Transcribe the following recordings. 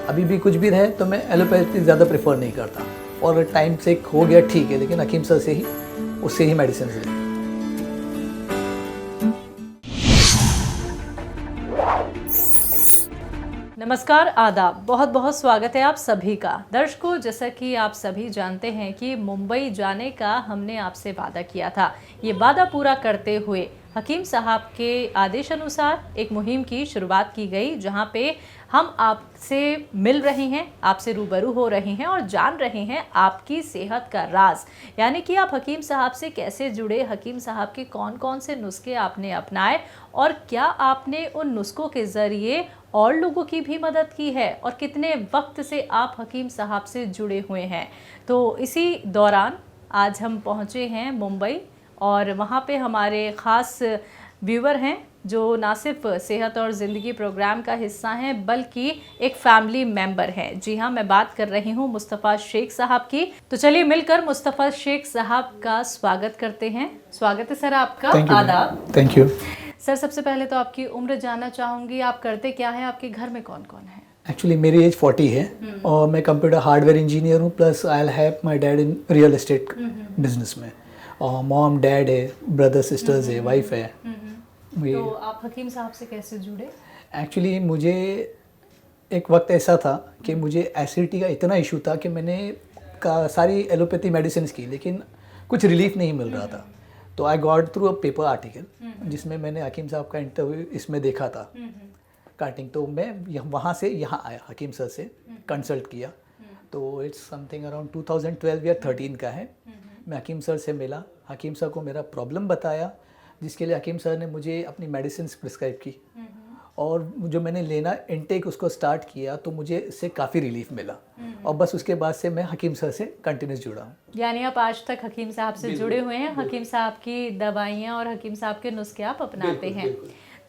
अभी भी कुछ भी रहे तो मैं एलोपैथी ज़्यादा प्रेफर नहीं करता, और टाइम से हो गया ठीक है, लेकिन हकीम सर से ही उससे ही मेडिसिन ले। नमस्कार, आदाब, बहुत बहुत स्वागत है आप सभी का। दर्शकों, जैसा कि आप सभी जानते हैं कि मुंबई जाने का हमने आपसे वादा किया था। ये वादा पूरा करते हुए हकीम साहब के आदेश अनुसार एक मुहिम की शुरुआत की गई, जहां पे हम आपसे मिल रहे हैं, आपसे रूबरू हो रहे हैं और जान रहे हैं आपकी सेहत का राज। यानी कि आप हकीम साहब से कैसे जुड़े, हकीम साहब के कौन कौन से नुस्खे आपने अपनाए और क्या आपने उन नुस्खों के ज़रिए और लोगों की भी मदद की है, और कितने वक्त से आप हकीम साहब से जुड़े हुए हैं। तो इसी दौरान आज हम पहुंचे हैं मुंबई, और वहां पे हमारे ख़ास व्यूवर हैं जो ना सिर्फ सेहत और ज़िंदगी प्रोग्राम का हिस्सा हैं बल्कि एक फैमिली मेंबर हैं। जी हाँ, मैं बात कर रही हूँ मुस्तफ़ा शेख साहब की। तो चलिए मिलकर मुस्तफ़ा शेख साहब का स्वागत करते हैं। स्वागत है सर आपका। आदाब। थैंक यू सर, सबसे पहले तो आपकी उम्र जानना चाहूँगी, आप करते क्या हैं, आपके घर में कौन कौन है? एक्चुअली मेरी एज 40 है और मैं कंप्यूटर हार्डवेयर इंजीनियर हूँ, plus I have my dad in real estate business में, और मॉम डैड है, ब्रदर सिस्टर्स है, वाइफ है। तो आप हकीम साहब से कैसे जुड़े? एक्चुअली मुझे एक वक्त ऐसा था कि मुझे एसिडिटी का इतना इशू था कि मैंने सारी एलोपैथी मेडिसिन की, लेकिन कुछ रिलीफ नहीं मिल रहा था। तो I got through a paper article जिसमें मैंने हकीम साहब का इंटरव्यू इसमें देखा था कार्टिंग। तो मैं वहाँ से यहाँ आया, हकीम सर से कंसल्ट किया। तो इट्स समथिंग अराउंड 2012 या 13 का है। मैं हकीम सर से मिला, हकीम सर को मेरा प्रॉब्लम बताया, जिसके लिए हकीम सर ने मुझे अपनी मेडिसिन प्रिस्क्राइब की, और जो मैंने लेना इनटेक उसको स्टार्ट किया तो मुझे इससे काफ़ी रिलीफ मिला, और बस उसके बाद से मैं हकीम सर से कंटिन्यूस जुड़ा हूँ। यानी आप आज तक हकीम साहब से जुड़े हुए हैं, हकीम साहब की दवाइयाँ और हकीम साहब के नुस्खे आप अपनाते हैं।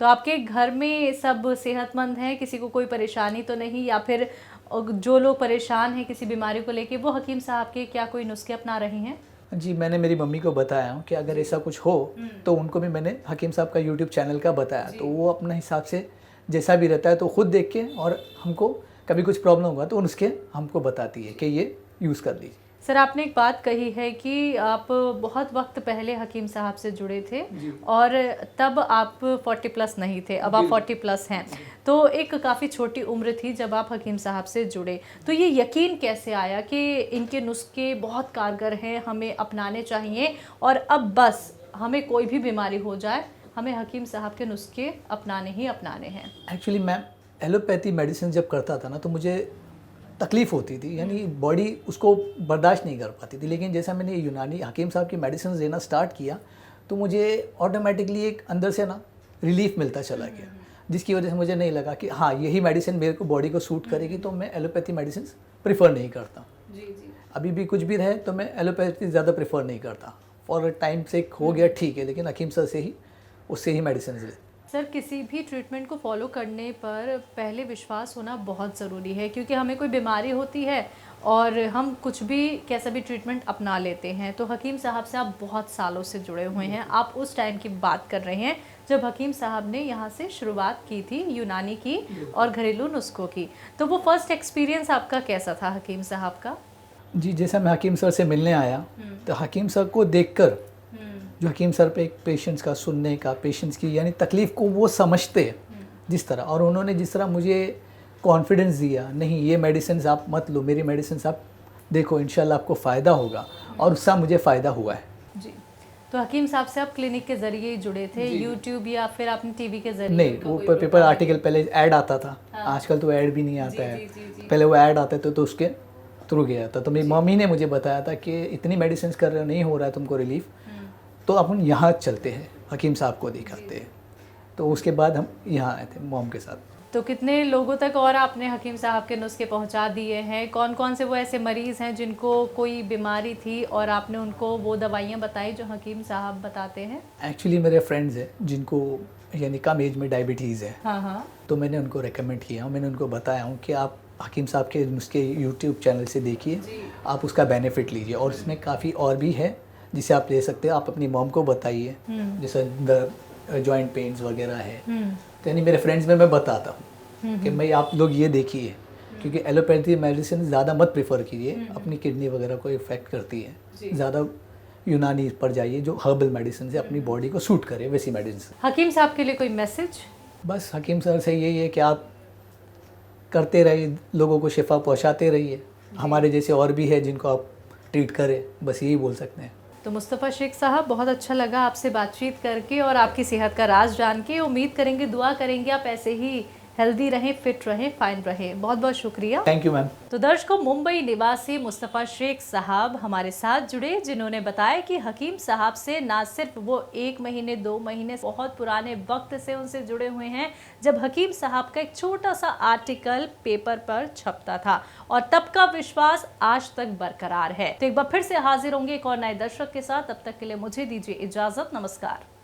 तो आपके घर में सब सेहतमंद हैं, किसी को कोई परेशानी तो नहीं, या फिर जो लोग परेशान हैं किसी बीमारी को लेके वो हकीम साहब के क्या कोई नुस्खे अपना रहे हैं? जी, मैंने मेरी मम्मी को बताया हूँ कि अगर ऐसा कुछ हो तो उनको भी मैंने हकीम साहब का यूट्यूब चैनल का बताया, तो वो अपने हिसाब से जैसा भी रहता है तो ख़ुद देख के, और हमको कभी कुछ प्रॉब्लम होगा तो उसके हमको बताती है कि ये यूज़ कर लीजिए। सर, आपने एक बात कही है कि आप बहुत वक्त पहले हकीम साहब से जुड़े थे और तब आप 40 प्लस नहीं थे, अब आप 40 प्लस हैं। तो एक काफ़ी छोटी उम्र थी जब आप हकीम साहब से जुड़े। तो ये यकीन कैसे आया कि इनके नुस्खे बहुत कारगर हैं, हमें अपनाने चाहिए, और अब बस हमें कोई भी बीमारी हो जाए हमें हकीम साहब के नुस्खे अपनाने ही अपनाने हैं? एक्चुअली मैं एलोपैथी मेडिसिन जब करता था ना तो मुझे तकलीफ़ होती थी, यानी बॉडी उसको बर्दाश्त नहीं कर पाती थी। लेकिन जैसा मैंने यूनानी हकीम साहब की मेडिसिन लेना स्टार्ट किया तो मुझे ऑटोमेटिकली एक अंदर से ना रिलीफ मिलता चला गया, जिसकी वजह से मुझे नहीं लगा कि हाँ यही मेडिसिन मेरे को बॉडी को सूट करेगी, तो मैं एलोपैथी मेडिसिन प्रेफर नहीं करता। अभी भी कुछ भी रहे तो मैं एलोपैथी ज़्यादा प्रेफर नहीं करता, और टाइम से हो गया ठीक है, लेकिन हकीम सर से ही उससे ही मेडिसिन ले। सर, किसी भी ट्रीटमेंट को फॉलो करने पर पहले विश्वास होना बहुत ज़रूरी है, क्योंकि हमें कोई बीमारी होती है और हम कुछ भी कैसा भी ट्रीटमेंट अपना लेते हैं। तो हकीम साहब से आप बहुत सालों से जुड़े हुए हैं, आप उस टाइम की बात कर रहे हैं जब हकीम साहब ने यहाँ से शुरुआत की थी यूनानी की और घरेलू नुस्खों की। तो वो फर्स्ट एक्सपीरियंस आपका कैसा था हकीम साहब का? जी, जैसा मैं हकीम सर से मिलने आया तो हकीम सर को देखकर, जो हकीम सर पे एक पेशेंट्स का सुनने का, पेशेंट्स की यानी तकलीफ़ को वो समझते हैं जिस तरह, और उन्होंने जिस तरह मुझे कॉन्फिडेंस दिया, नहीं ये मेडिसिन आप मत लो, मेरी मेडिसिन आप देखो, इंशाल्लाह आपको फ़ायदा होगा, और उससे मुझे फ़ायदा हुआ है। जी, तो हकीम साहब से आप क्लिनिक के ज़रिए जुड़े थे, यूट्यूब या फिर आपने टीवी के ज़रिए? नहीं, वो पेपर आर्टिकल पहले ऐड आता था। आजकल तो ऐड भी नहीं आता है। पहले वो ऐड आते थे तो उसके थ्रू गया था। तो मेरी मम्मी ने मुझे बताया था कि इतनी मेडिसिन कर रहे हो, नहीं हो रहा है तुमको रिलीफ, तो अपन यहाँ चलते हैं, हकीम साहब को दिखाते हैं। तो उसके बाद हम यहाँ आए थे मॉम के साथ। तो कितने लोगों तक और आपने हकीम साहब के नुस्खे पहुंचा दिए हैं? कौन कौन से वो ऐसे मरीज़ हैं जिनको कोई बीमारी थी और आपने उनको वो दवाइयाँ बताई जो हकीम साहब बताते हैं? एक्चुअली मेरे फ्रेंड्स हैं जिनको यानी कम एज में डायबिटीज़ है। हाँ। तो मैंने उनको रेकमेंड किया और मैंने उनको बताया हूँ कि आप हकीम साहब के नुस्खे यूट्यूब चैनल से देखिए, आप उसका बेनिफिट लीजिए, और इसमें काफ़ी और भी है जिसे आप ले सकते हो। आप अपनी मॉम को बताइए, जैसे जॉइंट पेन्स वगैरह है, तो यानी मेरे फ्रेंड्स में मैं बताता हूँ कि भाई आप लोग ये देखिए, क्योंकि एलोपैथी मेडिसिन ज़्यादा मत प्रेफर कीजिए, अपनी किडनी वगैरह को इफेक्ट करती है। ज़्यादा यूनानी पर जाइए, जो हर्बल मेडिसिन से अपनी बॉडी को सूट करे, वैसी मेडिसिन। हकीम साहब के लिए कोई मैसेज? बस हकीम सर से यही है कि आप करते रहिए, लोगों को शिफा पहुंचाते रहिए। हमारे जैसे और भी है जिनको आप ट्रीट करें, बस यही बोल सकते हैं। तो मुस्तफ़ा शेख साहब, बहुत अच्छा लगा आपसे बातचीत करके और आपकी सेहत का राज जान के। उम्मीद करेंगे, दुआ करेंगे आप ऐसे ही हेल्दी रहें, फिट रहें, फाइन रहें। बहुत बहुत शुक्रिया। Thank you ma'am. तो दर्शकों, मुंबई निवासी मुस्तफ़ा शेख साहब हमारे साथ जुड़े, जिन्होंने बताया कि हकीम साहब से ना सिर्फ वो 1 महीने 2 महीने बहुत पुराने वक्त से उनसे जुड़े हुए हैं, जब हकीम साहब का एक छोटा सा आर्टिकल पेपर पर छपता था, और तब का विश्वास आज तक बरकरार है। तो एक बार फिर से हाजिर होंगे एक और नए दर्शक के साथ। तब तक के लिए मुझे दीजिए इजाजत। नमस्कार।